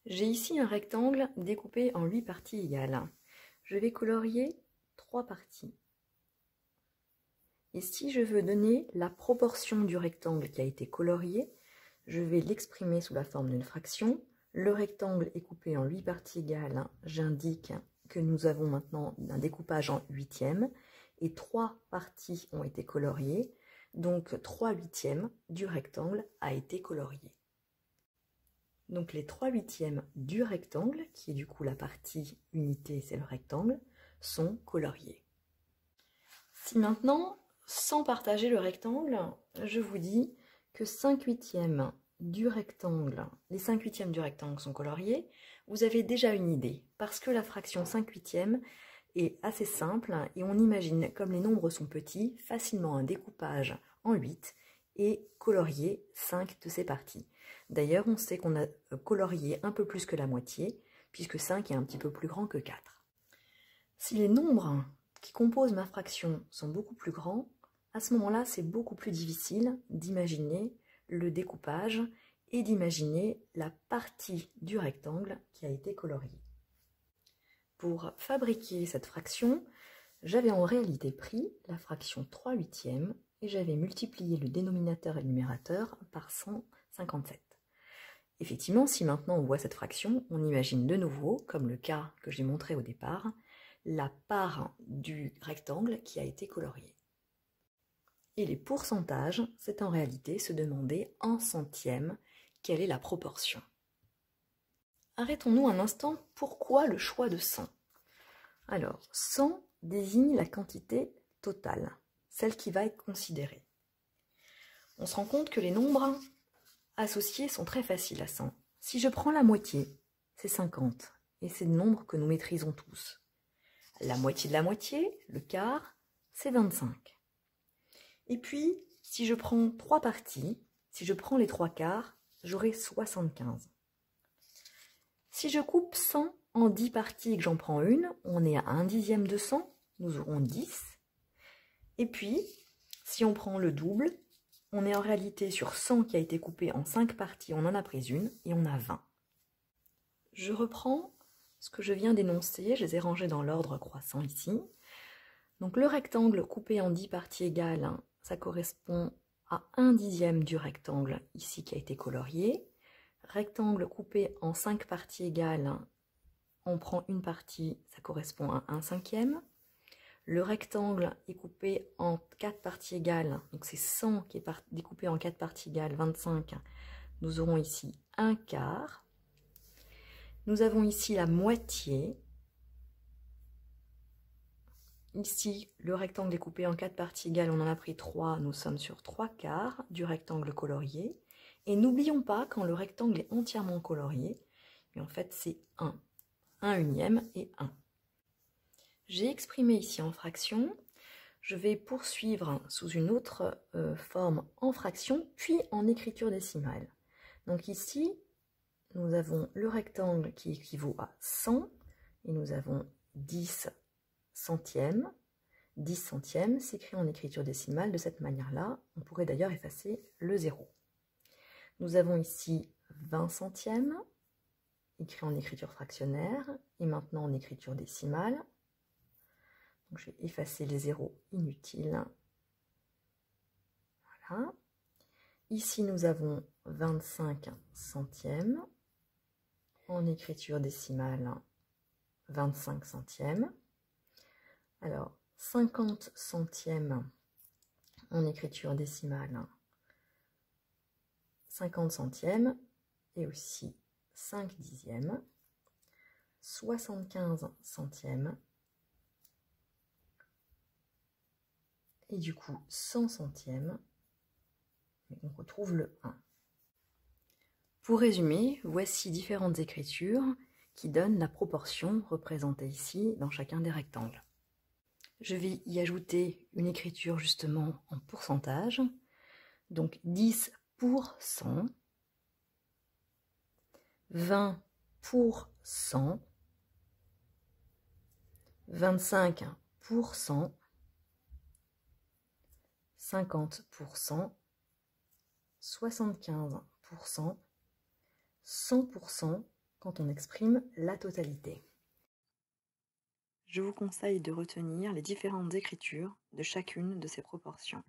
J'ai ici un rectangle découpé en 8 parties égales. Je vais colorier 3 parties. Et si je veux donner la proportion du rectangle qui a été colorié, je vais l'exprimer sous la forme d'une fraction. Le rectangle est coupé en 8 parties égales. J'indique que nous avons maintenant un découpage en huitièmes et 3 parties ont été coloriées. Donc 3 huitièmes du rectangle a été colorié. Donc les 3 huitièmes du rectangle, qui est du coup la partie unité, c'est le rectangle, sont coloriés. Si maintenant, sans partager le rectangle, je vous dis que 5 huitièmes du rectangle, les 5 huitièmes du rectangle sont coloriés, vous avez déjà une idée, parce que la fraction 5 huitièmes est assez simple et on imagine, comme les nombres sont petits, facilement un découpage en 8 et colorier 5 de ces parties. D'ailleurs, on sait qu'on a colorié un peu plus que la moitié, puisque 5 est un petit peu plus grand que 4. Si les nombres qui composent ma fraction sont beaucoup plus grands, à ce moment-là, c'est beaucoup plus difficile d'imaginer le découpage et d'imaginer la partie du rectangle qui a été coloriée. Pour fabriquer cette fraction, j'avais en réalité pris la fraction 3 huitièmes et j'avais multiplié le dénominateur et le numérateur par 157. Effectivement, si maintenant on voit cette fraction, on imagine de nouveau, comme le cas que j'ai montré au départ, la part du rectangle qui a été coloriée. Et les pourcentages, c'est en réalité se demander en centièmes quelle est la proportion. Arrêtons-nous un instant, pourquoi le choix de 100? Alors, 100 désigne la quantité totale, celle qui va être considérée. On se rend compte que les nombres associés sont très faciles à 100. Si je prends la moitié, c'est 50, et c'est le nombre que nous maîtrisons tous. La moitié de la moitié, le quart, c'est 25. Et puis, si je prends 3 parties, si je prends les 3 quarts, j'aurai 75. Si je coupe 100 en 10 parties et que j'en prends une, on est à 1/10 de 100, nous aurons 10. Et puis, si on prend le double, on est en réalité sur 100 qui a été coupé en 5 parties, on en a pris une et on a 20. Je reprends ce que je viens d'énoncer, je les ai rangés dans l'ordre croissant ici. Donc le rectangle coupé en 10 parties égales, ça correspond à 1/10 du rectangle ici qui a été colorié. Rectangle coupé en 5 parties égales, on prend une partie, ça correspond à 1/5. Le rectangle est coupé en 4 parties égales, donc c'est 100 qui est découpé en 4 parties égales, 25. Nous aurons ici un quart. Nous avons ici la moitié. Ici, le rectangle est coupé en 4 parties égales, on en a pris 3, nous sommes sur 3 quarts du rectangle colorié. Et n'oublions pas, quand le rectangle est entièrement colorié, en fait c'est 1 unième et 1. J'ai exprimé ici en fraction, je vais poursuivre sous une autre forme en fraction, puis en écriture décimale. Donc ici, nous avons le rectangle qui équivaut à 100, et nous avons 10 centièmes. 10 centièmes s'écrit en écriture décimale de cette manière-là. On pourrait d'ailleurs effacer le 0. Nous avons ici 20 centièmes, écrit en écriture fractionnaire, et maintenant en écriture décimale. Donc, je vais effacer les zéros inutiles. Voilà. Ici, nous avons 25 centièmes, en écriture décimale 25 centièmes. Alors, 50 centièmes en écriture décimale 50 centièmes et aussi 5 dixièmes, 75 centièmes et du coup 100 centièmes, et on retrouve le 1. Pour résumer, voici différentes écritures qui donnent la proportion représentée ici dans chacun des rectangles. Je vais y ajouter une écriture justement en pourcentage, donc 10 pour 100, 20 pour 100, 25 pour 100, 50 pour 100, 75 pour 100, 100 pour 100 quand on exprime la totalité. Je vous conseille de retenir les différentes écritures de chacune de ces proportions.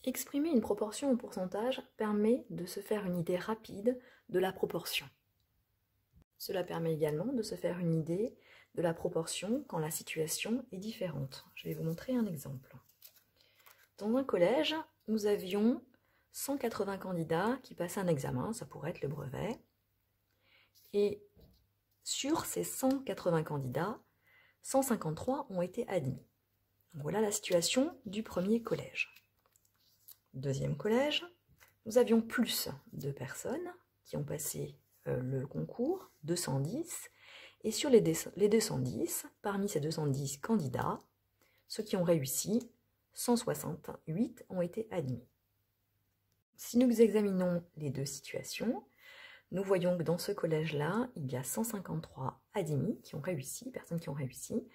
Exprimer une proportion au pourcentage permet de se faire une idée rapide de la proportion. Cela permet également de se faire une idée de la proportion quand la situation est différente. Je vais vous montrer un exemple. Dans un collège, nous avions 180 candidats qui passaient un examen, ça pourrait être le brevet, et sur ces 180 candidats, 153 ont été admis. Voilà la situation du premier collège. Deuxième collège, nous avions plus de personnes qui ont passé le concours, 210, et sur les 210, parmi ces 210 candidats, ceux qui ont réussi, 168 ont été admis. Si nous examinons les deux situations, nous voyons que dans ce collège-là, il y a 153 admis qui ont réussi, personnes qui ont réussi,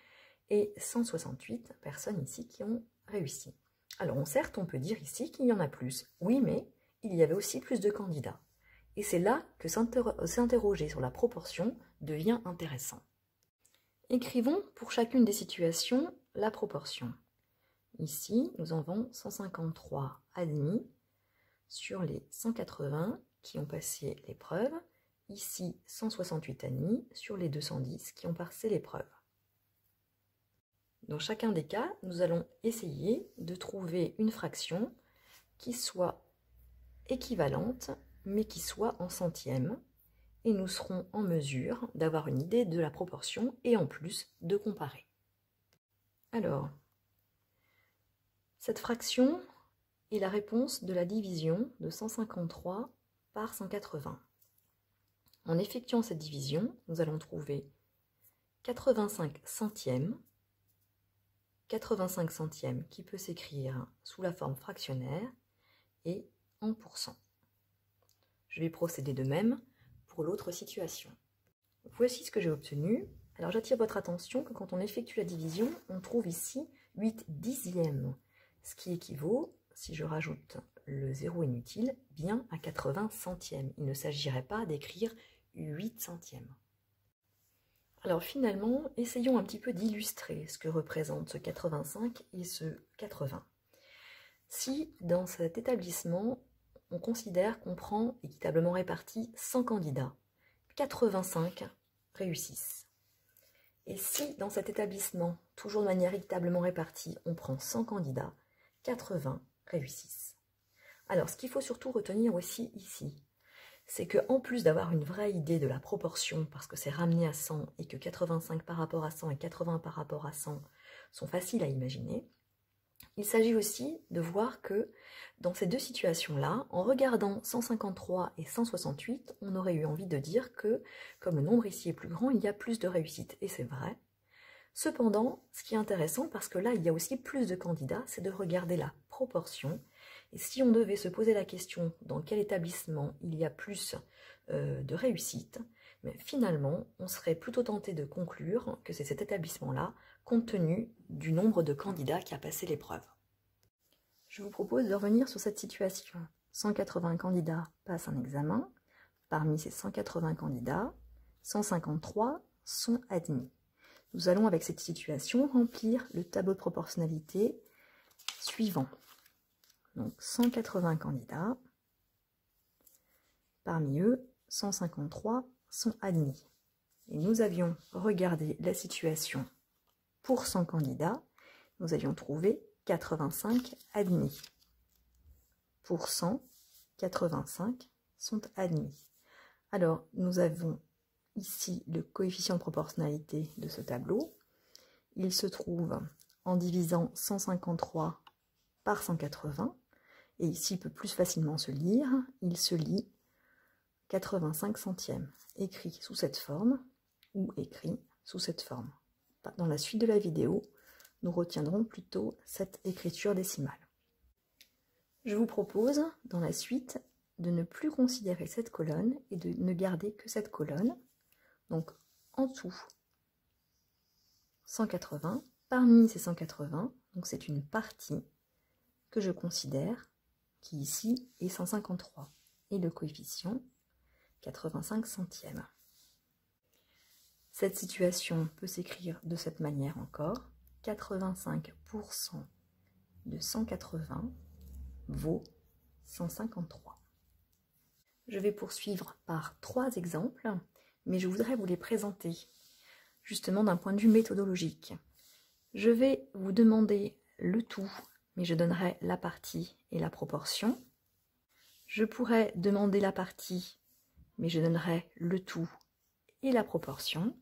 et 168 personnes ici qui ont réussi. Alors certes, on peut dire ici qu'il y en a plus. Oui, mais il y avait aussi plus de candidats. Et c'est là que s'interroger sur la proportion devient intéressant. Écrivons pour chacune des situations la proportion. Ici, nous en avons 153 admis sur les 180 qui ont passé l'épreuve. Ici, 168 admis sur les 210 qui ont passé l'épreuve. Dans chacun des cas, nous allons essayer de trouver une fraction qui soit équivalente, mais qui soit en centièmes, et nous serons en mesure d'avoir une idée de la proportion et en plus de comparer. Alors, cette fraction est la réponse de la division de 153 par 180. En effectuant cette division, nous allons trouver 85 centièmes qui peut s'écrire sous la forme fractionnaire et en pourcents. Je vais procéder de même pour l'autre situation. Voici ce que j'ai obtenu. Alors j'attire votre attention que quand on effectue la division, on trouve ici 8 dixièmes, ce qui équivaut, si je rajoute le zéro inutile, bien à 80 centièmes. Il ne s'agirait pas d'écrire 8 centièmes. Alors finalement, essayons un petit peu d'illustrer ce que représente ce 85 et ce 80. Si dans cet établissement, on considère qu'on prend équitablement réparti 100 candidats, 85 réussissent. Et si dans cet établissement, toujours de manière équitablement répartie, on prend 100 candidats, 80 réussissent. Alors ce qu'il faut surtout retenir aussi ici, c'est qu'en plus d'avoir une vraie idée de la proportion, parce que c'est ramené à 100 et que 85 par rapport à 100 et 80 par rapport à 100 sont faciles à imaginer, il s'agit aussi de voir que dans ces deux situations-là, en regardant 153 et 168, on aurait eu envie de dire que, comme le nombre ici est plus grand, il y a plus de réussite, et c'est vrai. Cependant, ce qui est intéressant, parce que là, il y a aussi plus de candidats, c'est de regarder la proportion. Et si on devait se poser la question dans quel établissement il y a plus de réussite, mais finalement, on serait plutôt tenté de conclure que c'est cet établissement-là, compte tenu du nombre de candidats qui a passé l'épreuve. Je vous propose de revenir sur cette situation. 180 candidats passent un examen. Parmi ces 180 candidats, 153 sont admis. Nous allons, avec cette situation, remplir le tableau de proportionnalité suivant. Donc 180 candidats, parmi eux, 153 sont admis. Et nous avions regardé la situation pour 100 candidats, nous avions trouvé 85 admis. Pour 100, 85 sont admis. Alors, nous avons ici le coefficient de proportionnalité de ce tableau. Il se trouve en divisant 153 par 180. Et ici, il peut plus facilement se lire. Il se lit 85 centièmes, écrit sous cette forme ou écrit sous cette forme. Dans la suite de la vidéo, nous retiendrons plutôt cette écriture décimale. Je vous propose, dans la suite, de ne plus considérer cette colonne et de ne garder que cette colonne. Donc, en tout, 180. Parmi ces 180, donc c'est une partie que je considère qui ici est 153. Et le coefficient 85 centièmes. Cette situation peut s'écrire de cette manière encore. 85% de 180 vaut 153. Je vais poursuivre par 3 exemples, mais je voudrais vous les présenter justement d'un point de vue méthodologique. Je vais vous demander le tout, mais je donnerai la partie et la proportion. Je pourrais demander la partie, mais je donnerai le tout et la proportion.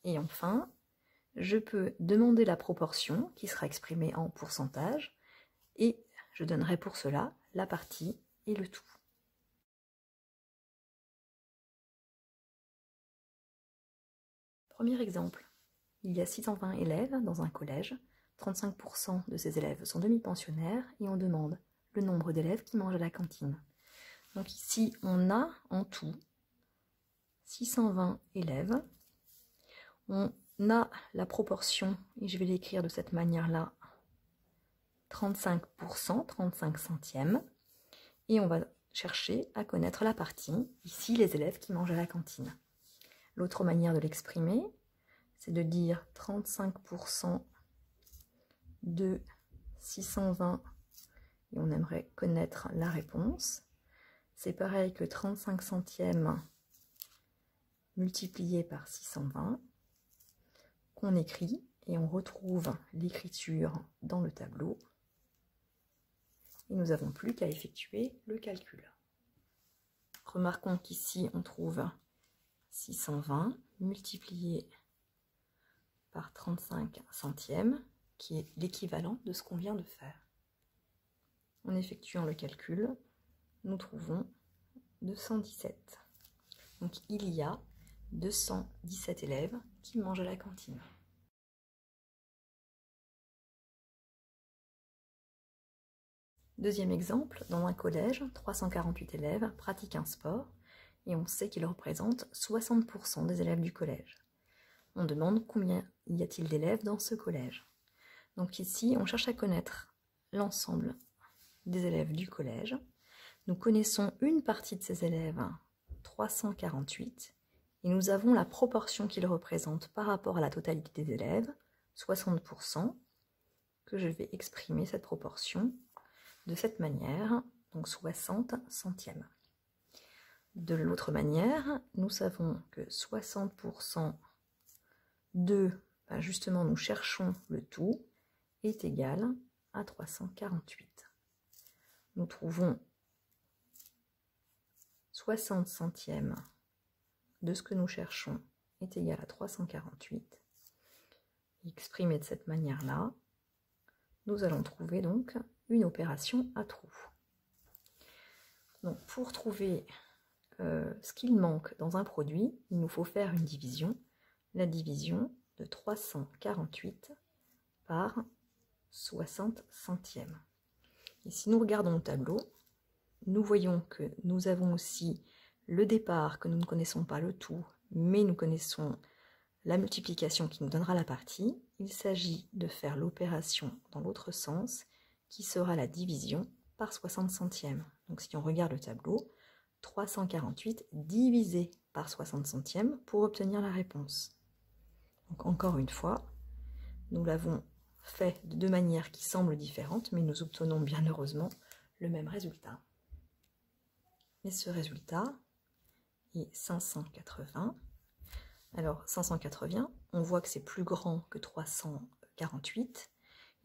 Et enfin, je peux demander la proportion qui sera exprimée en pourcentage et je donnerai pour cela la partie et le tout. Premier exemple, il y a 620 élèves dans un collège, 35% de ces élèves sont demi-pensionnaires et on demande le nombre d'élèves qui mangent à la cantine. Donc ici, on a en tout 620 élèves. On a la proportion, et je vais l'écrire de cette manière-là, 35%, 35 centièmes. Et on va chercher à connaître la partie, ici les élèves qui mangent à la cantine. L'autre manière de l'exprimer, c'est de dire 35% de 620, et on aimerait connaître la réponse. C'est pareil que 35 centièmes multiplié par 620, qu'on écrit, et on retrouve l'écriture dans le tableau. Et nous n'avons plus qu'à effectuer le calcul. Remarquons qu'ici, on trouve 620 multiplié par 35 centièmes, qui est l'équivalent de ce qu'on vient de faire. En effectuant le calcul, nous trouvons 217. Donc il y a 217 élèves qui mangent à la cantine. Deuxième exemple, dans un collège, 348 élèves pratiquent un sport et on sait qu'ils représentent 60% des élèves du collège. On demande combien y a-t-il d'élèves dans ce collège. Donc ici, on cherche à connaître l'ensemble des élèves du collège. Nous connaissons une partie de ces élèves, 348, et nous avons la proportion qu'ils représentent par rapport à la totalité des élèves, 60%, que je vais exprimer cette proportion de cette manière, donc 60 centièmes. De l'autre manière, nous savons que 60% de, justement nous cherchons le tout, est égal à 348. Nous trouvons 60 centièmes de ce que nous cherchons est égal à 348. Exprimé de cette manière-là, nous allons trouver donc une opération à trous. Donc pour trouver ce qu'il manque dans un produit, il nous faut faire une division, la division de 348 par 60 centièmes. Et si nous regardons le tableau, nous voyons que nous avons aussi le départ, que nous ne connaissons pas le tout, mais nous connaissons la multiplication qui nous donnera la partie. Il s'agit de faire l'opération dans l'autre sens, qui sera la division par 60 centièmes. Donc si on regarde le tableau, 348 divisé par 60 centièmes pour obtenir la réponse. Donc encore une fois, nous l'avons fait de deux manières qui semblent différentes, mais nous obtenons bien heureusement le même résultat. Et ce résultat est 580. Alors 580, on voit que c'est plus grand que 348,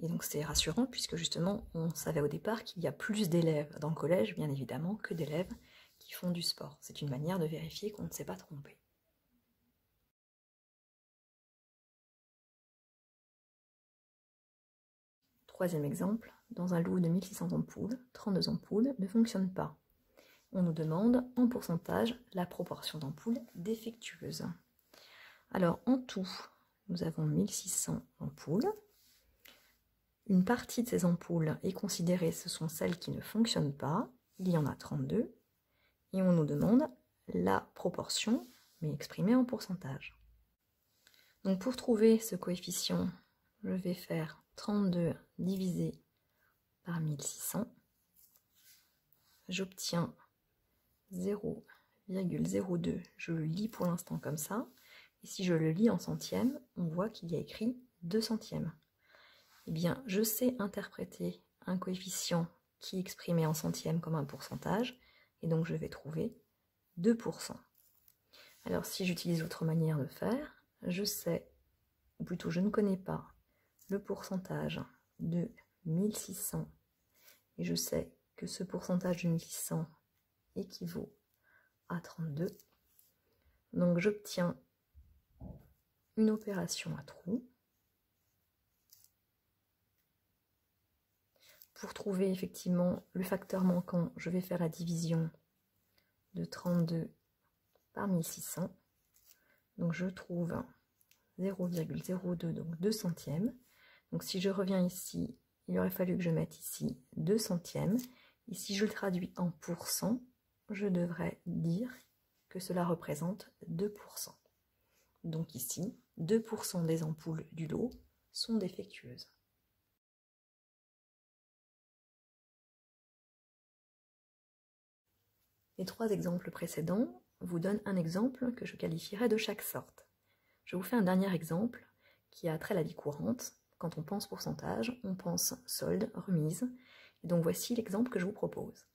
et donc c'est rassurant puisque justement on savait au départ qu'il y a plus d'élèves dans le collège, bien évidemment, que d'élèves qui font du sport. C'est une manière de vérifier qu'on ne s'est pas trompé. Troisième exemple, dans un lot de 1600 ampoules, 32 ampoules ne fonctionnent pas. On nous demande en pourcentage la proportion d'ampoules défectueuses. Alors en tout, nous avons 1600 ampoules. Une partie de ces ampoules est considérée, ce sont celles qui ne fonctionnent pas. Il y en a 32. Et on nous demande la proportion, mais exprimée en pourcentage. Donc pour trouver ce coefficient, je vais faire 32 divisé par 1600. J'obtiens 0,02, je le lis pour l'instant comme ça. Et si je le lis en centièmes, on voit qu'il y a écrit 2 centièmes. Eh bien, je sais interpréter un coefficient qui est exprimé en centièmes comme un pourcentage, et donc je vais trouver 2%. Alors si j'utilise l'autre manière de faire, je sais, ou plutôt je ne connais pas, le pourcentage de 1600, et je sais que ce pourcentage de 1600 équivaut à 32. Donc j'obtiens une opération à trous. Pour trouver effectivement le facteur manquant, je vais faire la division de 32 par 1600. Donc je trouve 0,02, donc 2 centièmes. Donc si je reviens ici, il aurait fallu que je mette ici 2 centièmes. Et si je le traduis en pourcents, je devrais dire que cela représente 2%. Donc ici, 2% des ampoules du lot sont défectueuses. Les 3 exemples précédents vous donnent un exemple que je qualifierais de chaque sorte. Je vous fais un dernier exemple qui a trait à la vie courante. Quand on pense pourcentage, on pense solde, remise. Et donc voici l'exemple que je vous propose.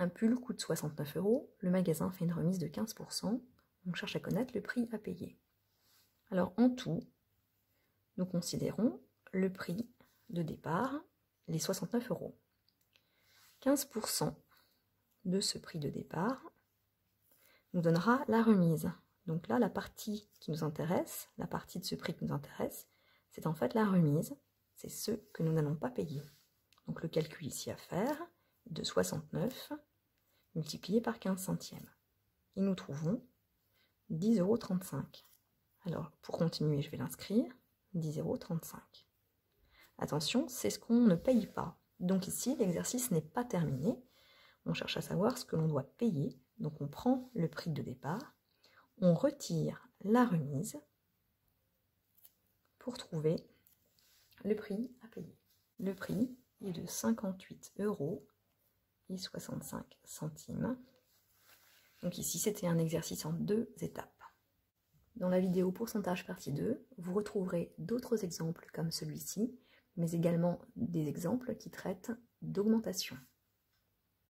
Un pull coûte 69 €, le magasin fait une remise de 15%, on cherche à connaître le prix à payer. Alors en tout, nous considérons le prix de départ, les 69 €. 15% de ce prix de départ nous donnera la remise. Donc là, la partie qui nous intéresse, la partie de ce prix qui nous intéresse, c'est en fait la remise, c'est ce que nous n'allons pas payer. Donc le calcul ici à faire est de 69 multiplié par 15 centièmes. Et nous trouvons 10,35 €. Alors pour continuer, je vais l'inscrire, 10,35 €. Attention, c'est ce qu'on ne paye pas. Donc ici, l'exercice n'est pas terminé. On cherche à savoir ce que l'on doit payer. Donc on prend le prix de départ, on retire la remise pour trouver le prix à payer. Le prix est de 58,65 €. Donc ici, c'était un exercice en 2 étapes. Dans la vidéo pourcentage partie 2, vous retrouverez d'autres exemples comme celui-ci, mais également des exemples qui traitent d'augmentation.